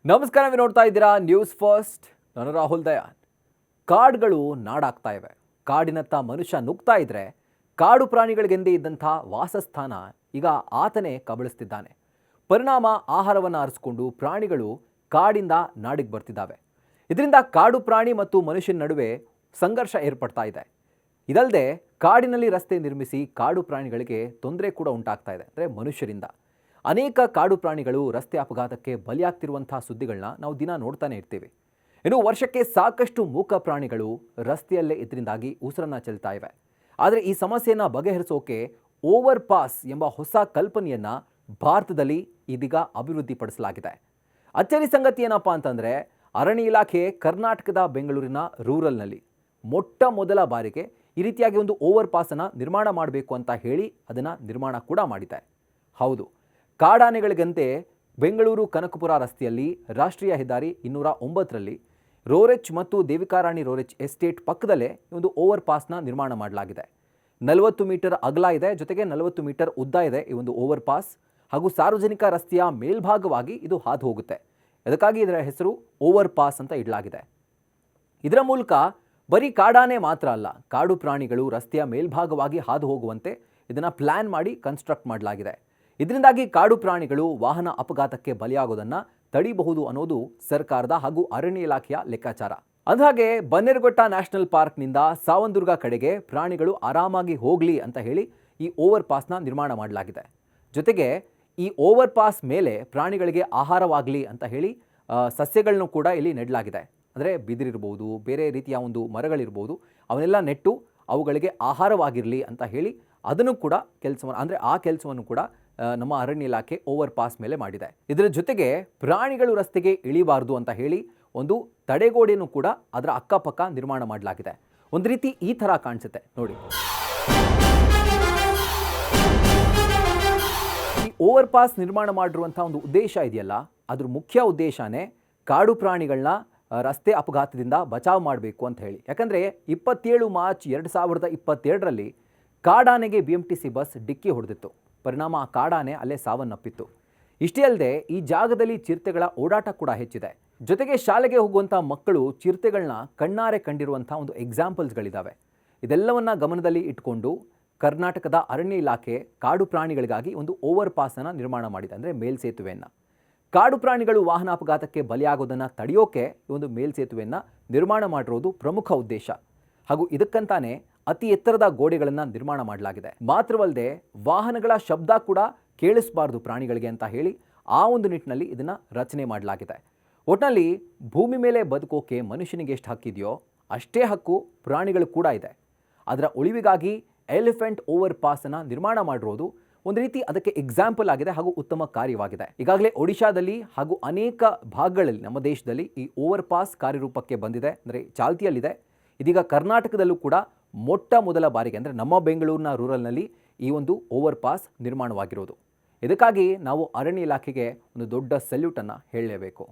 ನಮಸ್ಕಾರ, ನೀವು ನೋಡ್ತಾ ಇದ್ದೀರಾ ನ್ಯೂಸ್ ಫಸ್ಟ್. ನಾನು ರಾಹುಲ್ ದಯಾನ್. ಕಾಡುಗಳು ನಾಡಾಗ್ತಾ ಇವೆ. ಕಾಡಿನತ್ತ ಮನುಷ್ಯ ನುಗ್ತಾ ಇದ್ರೆ ಕಾಡು ಪ್ರಾಣಿಗಳಿಗೆಂದೇ ಇದ್ದಂಥ ವಾಸಸ್ಥಾನ ಈಗ ಆತನೇ ಕಬಳಿಸ್ತಿದ್ದಾನೆ. ಪರಿಣಾಮ ಆಹಾರವನ್ನು ಅರಸಿಕೊಂಡು ಪ್ರಾಣಿಗಳು ಕಾಡಿಂದ ನಾಡಿಗೆ ಬರ್ತಿದ್ದಾವೆ. ಇದರಿಂದ ಕಾಡು ಪ್ರಾಣಿ ಮತ್ತು ಮನುಷ್ಯನ ನಡುವೆ ಸಂಘರ್ಷ ಏರ್ಪಡ್ತಾ ಇದೆ. ಇದಲ್ಲದೆ ಕಾಡಿನಲ್ಲಿ ರಸ್ತೆ ನಿರ್ಮಿಸಿ ಕಾಡು ಪ್ರಾಣಿಗಳಿಗೆ ತೊಂದರೆ ಕೂಡ ಉಂಟಾಗ್ತಾ ಇದೆ, ಅಂದರೆ ಮನುಷ್ಯರಿಂದ. ಅನೇಕ ಕಾಡು ಪ್ರಾಣಿಗಳು ರಸ್ತೆ ಅಪಘಾತಕ್ಕೆ ಬಲಿಯಾಗ್ತಿರುವಂಥ ಸುದ್ದಿಗಳನ್ನ ನಾವು ದಿನ ನೋಡ್ತಾನೆ ಇರ್ತೀವಿ. ಇನ್ನು ವರ್ಷಕ್ಕೆ ಸಾಕಷ್ಟು ಮೂಕ ಪ್ರಾಣಿಗಳು ರಸ್ತೆಯಲ್ಲೇ ಇದರಿಂದಾಗಿ ಉಸಿರನ್ನ ಚೆಲ್ತಾ ಇವೆ. ಆದರೆ ಈ ಸಮಸ್ಯೆಯನ್ನು ಬಗೆಹರಿಸೋಕೆ ಓವರ್ ಪಾಸ್ ಎಂಬ ಹೊಸ ಕಲ್ಪನೆಯನ್ನ ಭಾರತದಲ್ಲಿ ಇದೀಗ ಅಭಿವೃದ್ಧಿಪಡಿಸಲಾಗಿದೆ. ಅಚ್ಚರಿ ಸಂಗತಿ ಏನಪ್ಪಾ ಅಂತಂದರೆ, ಅರಣ್ಯ ಇಲಾಖೆ ಕರ್ನಾಟಕದ ಬೆಂಗಳೂರಿನ ರೂರಲ್ನಲ್ಲಿ ಮೊಟ್ಟ ಮೊದಲ ಬಾರಿಗೆ ಈ ರೀತಿಯಾಗಿ ಒಂದು ಓವರ್ ಪಾಸನ್ನು ನಿರ್ಮಾಣ ಮಾಡಬೇಕು ಅಂತ ಹೇಳಿ ಅದನ್ನು ನಿರ್ಮಾಣ ಕೂಡ ಮಾಡಿದೆ. ಹೌದು, ಕಾಡಾನೆಗಳಿಗಂತೆ ಬೆಂಗಳೂರು ಕನಕಪುರ ರಸ್ತೆಯಲ್ಲಿ ರಾಷ್ಟ್ರೀಯ ಹೆದ್ದಾರಿ 209ರಲ್ಲಿ ರೋರೆಚ್ ಮತ್ತು ದೇವಿಕಾರಾಣಿ ರೋರೆಚ್ ಎಸ್ಟೇಟ್ ಪಕ್ಕದಲ್ಲೇ ಒಂದು ಓವರ್ ಪಾಸ್ನ ನಿರ್ಮಾಣ ಮಾಡಲಾಗಿದೆ. 40 ಮೀಟರ್ ಅಗಲ ಇದೆ, ಜೊತೆಗೆ 40 ಮೀಟರ್ ಉದ್ದ ಇದೆ ಈ ಒಂದು ಓವರ್ ಪಾಸ್. ಹಾಗೂ ಸಾರ್ವಜನಿಕ ರಸ್ತೆಯ ಮೇಲ್ಭಾಗವಾಗಿ ಇದು ಹಾದು ಹೋಗುತ್ತೆ. ಅದಕ್ಕಾಗಿ ಇದರ ಹೆಸರು ಓವರ್ ಪಾಸ್ ಅಂತ ಇಡಲಾಗಿದೆ. ಇದರ ಮೂಲಕ ಬರೀ ಕಾಡಾನೆ ಮಾತ್ರ ಅಲ್ಲ, ಕಾಡು ಪ್ರಾಣಿಗಳು ರಸ್ತೆಯ ಮೇಲ್ಭಾಗವಾಗಿ ಹಾದು ಹೋಗುವಂತೆ ಇದನ್ನು ಪ್ಲ್ಯಾನ್ ಮಾಡಿ ಕನ್ಸ್ಟ್ರಕ್ಟ್ ಮಾಡಲಾಗಿದೆ. ಇದರಿಂದಾಗಿ ಕಾಡು ಪ್ರಾಣಿಗಳು ವಾಹನ ಅಪಘಾತಕ್ಕೆ ಬಲಿಯಾಗೋದನ್ನು ತಡಿಬಹುದು ಅನ್ನೋದು ಸರ್ಕಾರದ ಹಾಗೂ ಅರಣ್ಯ ಇಲಾಖೆಯ ಲೆಕ್ಕಾಚಾರ. ಅಂದಹಾಗೆ ಬನ್ನೇರುಘಟ್ಟ ನ್ಯಾಷನಲ್ ಪಾರ್ಕ್ನಿಂದ ಸಾವಂದುರ್ಗ ಕಡೆಗೆ ಪ್ರಾಣಿಗಳು ಆರಾಮಾಗಿ ಹೋಗಲಿ ಅಂತ ಹೇಳಿ ಈ ಓವರ್ ಪಾಸ್ನ ನಿರ್ಮಾಣ ಮಾಡಲಾಗಿದೆ. ಜೊತೆಗೆ ಈ ಓವರ್ ಪಾಸ್ ಮೇಲೆ ಪ್ರಾಣಿಗಳಿಗೆ ಆಹಾರವಾಗಲಿ ಅಂತ ಹೇಳಿ ಸಸ್ಯಗಳನ್ನು ಕೂಡ ಇಲ್ಲಿ ನೆಡಲಾಗಿದೆ. ಅಂದರೆ ಬಿದಿರಿರ್ಬೋದು, ಬೇರೆ ರೀತಿಯ ಒಂದು ಮರಗಳಿರ್ಬೋದು, ಅವನ್ನೆಲ್ಲ ನೆಟ್ಟು ಅವುಗಳಿಗೆ ಆಹಾರವಾಗಿರಲಿ ಅಂತ ಹೇಳಿ ಅದನ್ನು ಕೂಡ ಆ ಕೆಲಸವನ್ನು ಕೂಡ ನಮ್ಮ ಅರಣ್ಯ ಇಲಾಖೆ ಓವರ್ ಪಾಸ್ ಮೇಲೆ ಮಾಡಿದೆ. ಇದರ ಜೊತೆಗೆ ಪ್ರಾಣಿಗಳು ರಸ್ತೆಗೆ ಇಳಿಬಾರ್ದು ಅಂತ ಹೇಳಿ ಒಂದು ತಡೆಗೋಡೆಯನ್ನು ಕೂಡ ಅದರ ಅಕ್ಕಪಕ್ಕ ನಿರ್ಮಾಣ ಮಾಡಲಾಗಿದೆ. ಒಂದು ರೀತಿ ಈ ಥರ ಕಾಣಿಸುತ್ತೆ ನೋಡಿ. ಈ ಓವರ್ ಪಾಸ್ ನಿರ್ಮಾಣ ಮಾಡಿರುವಂಥ ಒಂದು ಉದ್ದೇಶ ಇದೆಯಲ್ಲ, ಅದ್ರ ಮುಖ್ಯ ಉದ್ದೇಶನೇ ಕಾಡು ಪ್ರಾಣಿಗಳನ್ನ ರಸ್ತೆ ಅಪಘಾತದಿಂದ ಬಚಾವ್ ಮಾಡಬೇಕು ಅಂತ ಹೇಳಿ. ಯಾಕಂದರೆ 27 ಮಾರ್ಚ್ 2022ರಲ್ಲಿ ಕಾಡಾನೆಗೆ BMTC ಬಸ್ ಡಿಕ್ಕಿ ಹೊಡೆದಿತ್ತು. ಪರಿಣಾಮ ಆ ಕಾಡಾನೆ ಅಲ್ಲೇ ಸಾವನ್ನಪ್ಪಿತ್ತು. ಇಷ್ಟೇ ಅಲ್ಲದೆ ಈ ಜಾಗದಲ್ಲಿ ಚಿರತೆಗಳ ಓಡಾಟ ಕೂಡ ಹೆಚ್ಚಿದೆ. ಜೊತೆಗೆ ಶಾಲೆಗೆ ಹೋಗುವಂಥ ಮಕ್ಕಳು ಚಿರತೆಗಳನ್ನ ಕಣ್ಣಾರೆ ಕಂಡಿರುವಂಥ ಒಂದು ಎಕ್ಸಾಂಪಲ್ಸ್ಗಳಿದ್ದಾವೆ. ಇದೆಲ್ಲವನ್ನ ಗಮನದಲ್ಲಿ ಇಟ್ಕೊಂಡು ಕರ್ನಾಟಕದ ಅರಣ್ಯ ಇಲಾಖೆ ಕಾಡು ಪ್ರಾಣಿಗಳಿಗಾಗಿ ಒಂದು ಓವರ್ ಪಾಸನ್ನು ನಿರ್ಮಾಣ ಮಾಡಿದೆ, ಅಂದರೆ ಮೇಲ್ಸೇತುವೆಯನ್ನು. ಕಾಡು ಪ್ರಾಣಿಗಳು ವಾಹನ ಅಪಘಾತಕ್ಕೆ ಬಲಿಯಾಗೋದನ್ನು ತಡೆಯೋಕೆ ಈ ಒಂದು ಮೇಲ್ಸೇತುವೆಯನ್ನು ನಿರ್ಮಾಣ ಮಾಡಿರೋದು ಪ್ರಮುಖ ಉದ್ದೇಶ. ಹಾಗೂ ಇದಕ್ಕಂತಾನೆ ಅತಿ ಎತ್ತರದ ಗೋಡೆಗಳನ್ನು ನಿರ್ಮಾಣ ಮಾಡಲಾಗಿದೆ. ಮಾತ್ರವಲ್ಲದೆ ವಾಹನಗಳ ಶಬ್ದ ಕೂಡ ಕೇಳಿಸಬಾರ್ದು ಪ್ರಾಣಿಗಳಿಗೆ ಅಂತ ಹೇಳಿ ಆ ಒಂದು ನಿಟ್ಟಿನಲ್ಲಿ ಇದನ್ನು ರಚನೆ ಮಾಡಲಾಗಿದೆ. ಒಟ್ಟಿನಲ್ಲಿ ಭೂಮಿ ಮೇಲೆ ಬದುಕೋಕೆ ಮನುಷ್ಯನಿಗೆ ಎಷ್ಟು ಹಕ್ಕಿದೆಯೋ ಅಷ್ಟೇ ಹಕ್ಕು ಪ್ರಾಣಿಗಳು ಕೂಡ ಇದೆ. ಅದರ ಉಳಿವಿಗಾಗಿ ಎಲಿಫೆಂಟ್ ಓವರ್ ಪಾಸನ್ನು ನಿರ್ಮಾಣ ಮಾಡಿರೋದು ಒಂದು ರೀತಿ ಅದಕ್ಕೆ ಎಕ್ಸಾಂಪಲ್ ಆಗಿದೆ ಹಾಗೂ ಉತ್ತಮ ಕಾರ್ಯವಾಗಿದೆ. ಈಗಾಗಲೇ ಒಡಿಶಾದಲ್ಲಿ ಹಾಗೂ ಅನೇಕ ಭಾಗಗಳಲ್ಲಿ ನಮ್ಮ ದೇಶದಲ್ಲಿ ಈ ಓವರ್ ಪಾಸ್ ಕಾರ್ಯರೂಪಕ್ಕೆ ಬಂದಿದೆ, ಅಂದರೆ ಚಾಲ್ತಿಯಲ್ಲಿದೆ. ಇದೀಗ ಕರ್ನಾಟಕದಲ್ಲೂ ಕೂಡ ಮೊಟ್ಟ ಮೊದಲ ಬಾರಿಗೆ, ಅಂದರೆ ನಮ್ಮ ಬೆಂಗಳೂರಿನ ರೂರಲ್ನಲ್ಲಿ ಈ ಒಂದು ಓವರ್ ಪಾಸ್ ನಿರ್ಮಾಣವಾಗಿರೋದು. ಇದಕ್ಕಾಗಿ ನಾವು ಅರಣ್ಯ ಇಲಾಖೆಗೆ ಒಂದು ದೊಡ್ಡ ಸಲ್ಯೂಟನ್ನು ಹೇಳಲೇಬೇಕು.